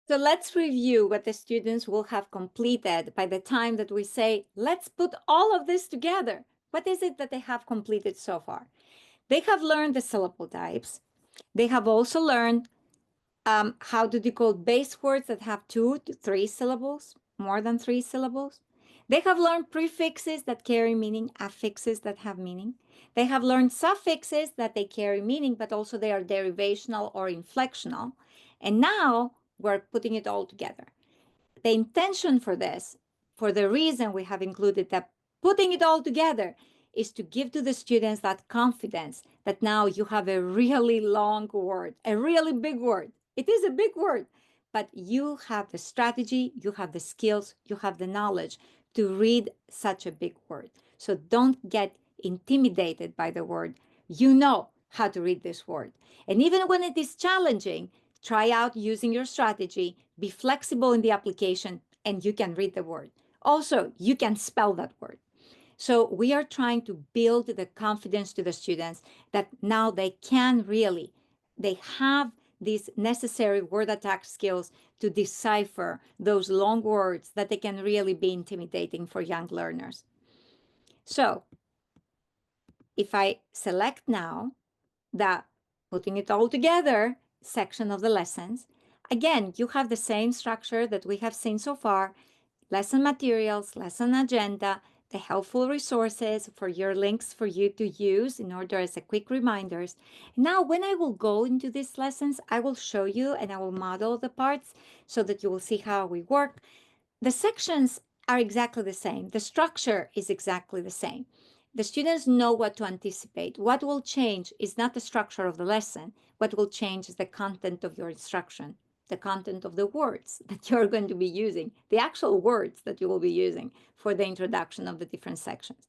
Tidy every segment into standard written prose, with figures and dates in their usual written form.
So let's review what the students will have completed by the time that we say, let's put all of this together. What is it that they have completed so far? They have learned the syllable types. They have also learned how to decode base words that have 2 to 3 syllables, more than 3 syllables. They have learned prefixes that carry meaning, affixes that have meaning. They have learned suffixes that they carry meaning, but also they are derivational or inflectional. And now we're putting it all together. The intention for this, for the reason we have included that putting it all together, is to give to the students that confidence that now you have a really long word, a really big word. It is a big word, but you have the strategy, you have the skills, you have the knowledge to read such a big word. So don't get intimidated by the word. You know how to read this word. And even when it is challenging, try out using your strategy, be flexible in the application, and you can read the word. Also, you can spell that word. So we are trying to build the confidence to the students that now they can really, they have these necessary word attack skills to decipher those long words that they can really be intimidating for young learners. So if I select now the putting it all together section of the lessons, again, you have the same structure that we have seen so far: lesson materials, lesson agenda, the helpful resources for your links for you to use in order as a quick reminders. Now, when I will go into these lessons, I will show you and I will model the parts so that you will see how we work. The sections are exactly the same. The structure is exactly the same. The students know what to anticipate. What will change is not the structure of the lesson. What will change is the content of your instruction, the content of the words that you're going to be using, the actual words that you will be using for the introduction of the different sections.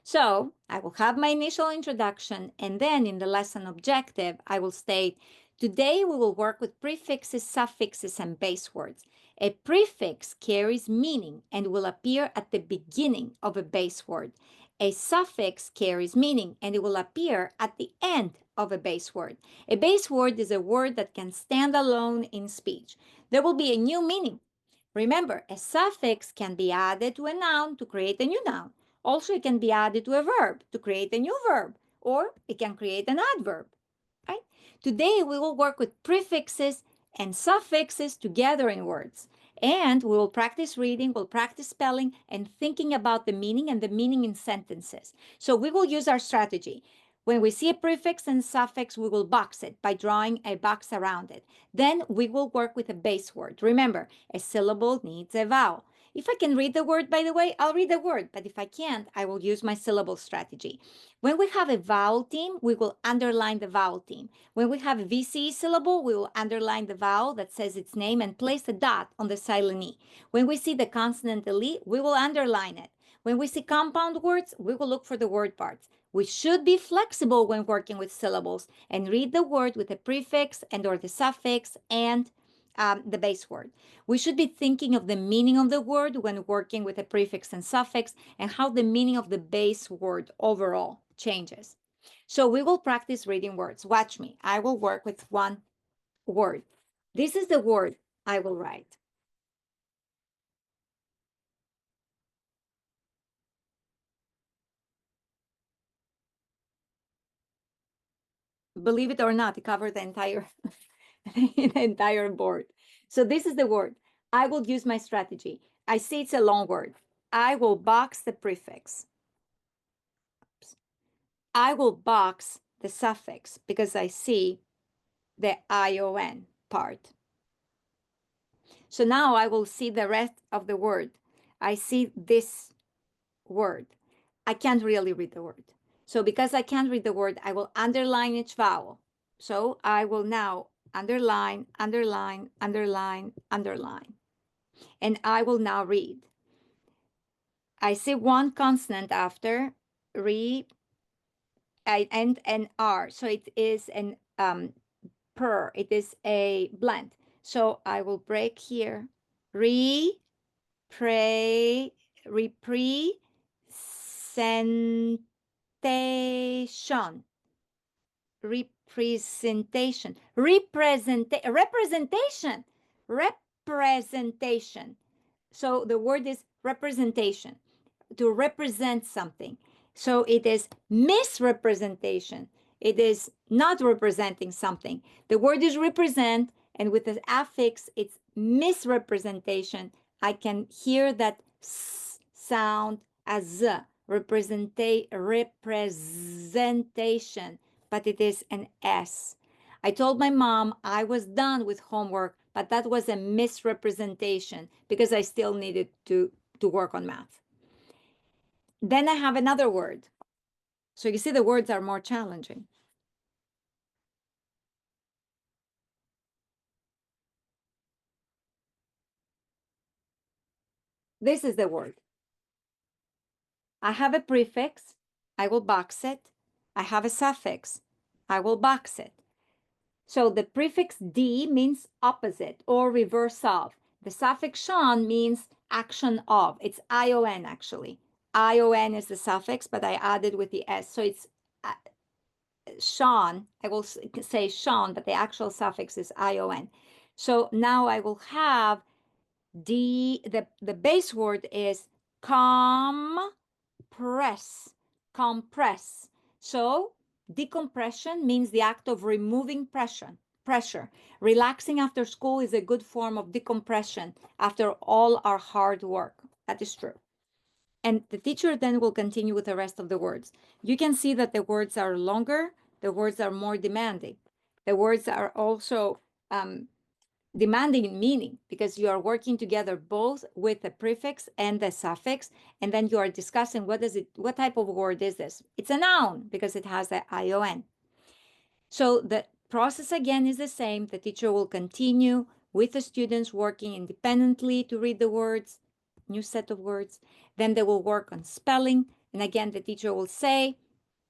So I will have my initial introduction, and then in the lesson objective, I will state, today we will work with prefixes, suffixes, and base words. A prefix carries meaning and will appear at the beginning of a base word. A suffix carries meaning and it will appear at the end of a base word. A base word is a word that can stand alone in speech. There will be a new meaning. Remember, a suffix can be added to a noun to create a new noun. Also, it can be added to a verb to create a new verb, or it can create an adverb. Right? Today, we will work with prefixes and suffixes together in words. And we will practice reading, we'll practice spelling, and thinking about the meaning and the meaning in sentences. So we will use our strategy. When we see a prefix and suffix, we will box it by drawing a box around it. Then we will work with a base word. Remember, a syllable needs a vowel. If I can read the word, by the way, I'll read the word. But if I can't, I will use my syllable strategy. When we have a vowel team, we will underline the vowel team. When we have a VCE syllable, we will underline the vowel that says its name and place a dot on the silent E. When we see the consonant E, we will underline it. When we see compound words, we will look for the word parts. We should be flexible when working with syllables and read the word with a prefix and or the suffix and the base word. We should be thinking of the meaning of the word when working with a prefix and suffix and how the meaning of the base word overall changes. So we will practice reading words. Watch me. I will work with one word. This is the word I will write. Believe it or not, it covers the entire, the entire board. So this is the word. I will use my strategy. I see it's a long word. I will box the prefix. I will box the suffix because I see the ION part. So now I will see the rest of the word. I see this word. I can't really read the word. So because I can't read the word, I will underline each vowel. So I will now underline, underline, underline, underline. And I will now read. I see one consonant after re and an R. So it is an per. It is a blend. So I will break here. Re, pray, representation. Representation. Representation. representation. So the word is representation, to represent something. So it is misrepresentation. It is not representing something. The word is represent, and with the affix, it's misrepresentation. I can hear that s sound as z, representation, but it is an S. I told my mom I was done with homework, but that was a misrepresentation because I still needed to work on math. Then I have another word. So you see the words are more challenging. This is the word. I have a prefix, I will box it. I have a suffix, I will box it. So the prefix D means opposite or reverse of. The suffix "shon" means action of. It's ION actually. ION is the suffix, but I added with the S. So it's shon. I will say shon, but the actual suffix is ION. So now I will have the base word is compress. So decompression means the act of removing pressure. Relaxing after school is a good form of decompression after all our hard work. That is true. And the teacher then will continue with the rest of the words. You can see that the words are longer, the words are more demanding. The words are also demanding in meaning because you are working together both with the prefix and the suffix, and then you are discussing what type of word is this. It's a noun because it has the ION. So the process again is the same. The teacher will continue with the students working independently to read the words, new set of words. Then they will work on spelling, and again the teacher will say,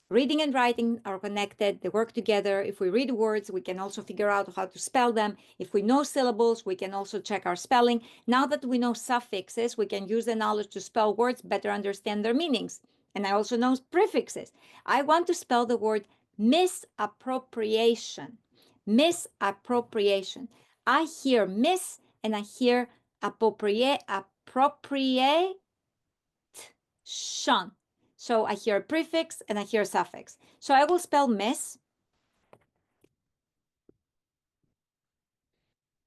reading and writing are connected. They work together. If we read words, we can also figure out how to spell them. If we know syllables, we can also check our spelling. Now that we know suffixes, we can use the knowledge to spell words, better understand their meanings. And I also know prefixes. I want to spell the word misappropriation. Misappropriation. I hear miss and I hear appropriation. So I hear a prefix and I hear a suffix. So I will spell miss.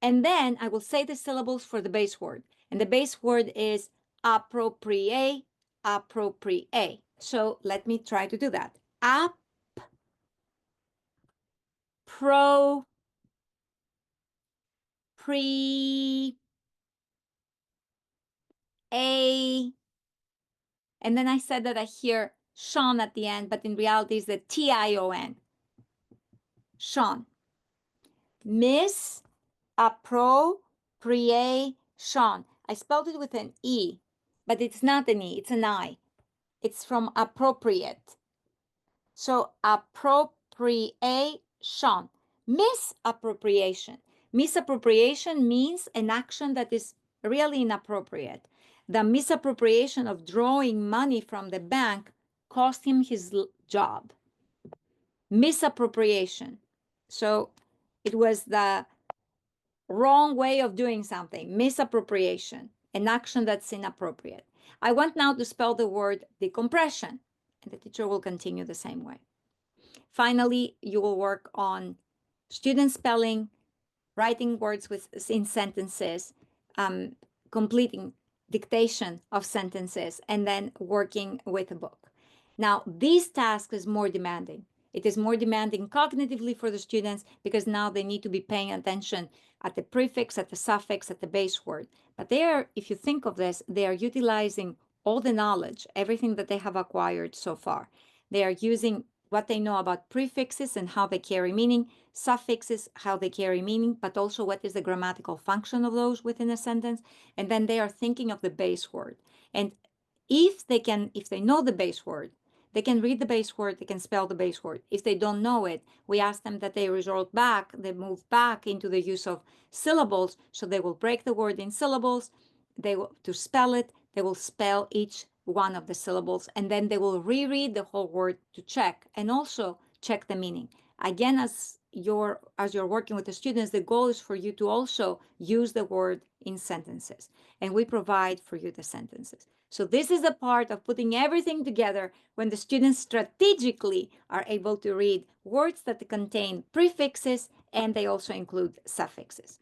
And then I will say the syllables for the base word. And the base word is appropriate. So let me try to do that. And then I said that I hear Sean at the end, but in reality it's the Tion. Sean. Misappropriation. I spelled it with an E, but it's not an E, it's an I. It's from appropriate. So appropriation. Misappropriation. Misappropriation means an action that is really inappropriate. The misappropriation of drawing money from the bank cost him his job. Misappropriation. So it was the wrong way of doing something, misappropriation, an action that's inappropriate. I want now to spell the word decompression, and the teacher will continue the same way. Finally, you will work on student spelling, writing words in sentences, completing dictation of sentences, and then working with a book. Now, this task is more demanding. It is more demanding cognitively for the students because now they need to be paying attention at the prefix, at the suffix, at the base word. But they are, if you think of this, they are utilizing all the knowledge, everything that they have acquired so far. They are using what they know about prefixes and how they carry meaning, suffixes, how they carry meaning, but also what is the grammatical function of those within a sentence. And then they are thinking of the base word. And if they know the base word, they can read the base word, they can spell the base word. If they don't know it, we ask them that they resort back, they move back into the use of syllables. So they will break the word in syllables. To spell it, they will spell each one of the syllables, and then they will reread the whole word to check and also check the meaning. Again, as as you're working with the students, the goal is for you to also use the word in sentences, and we provide for you the sentences. So this is the part of putting everything together when the students strategically are able to read words that contain prefixes and they also include suffixes.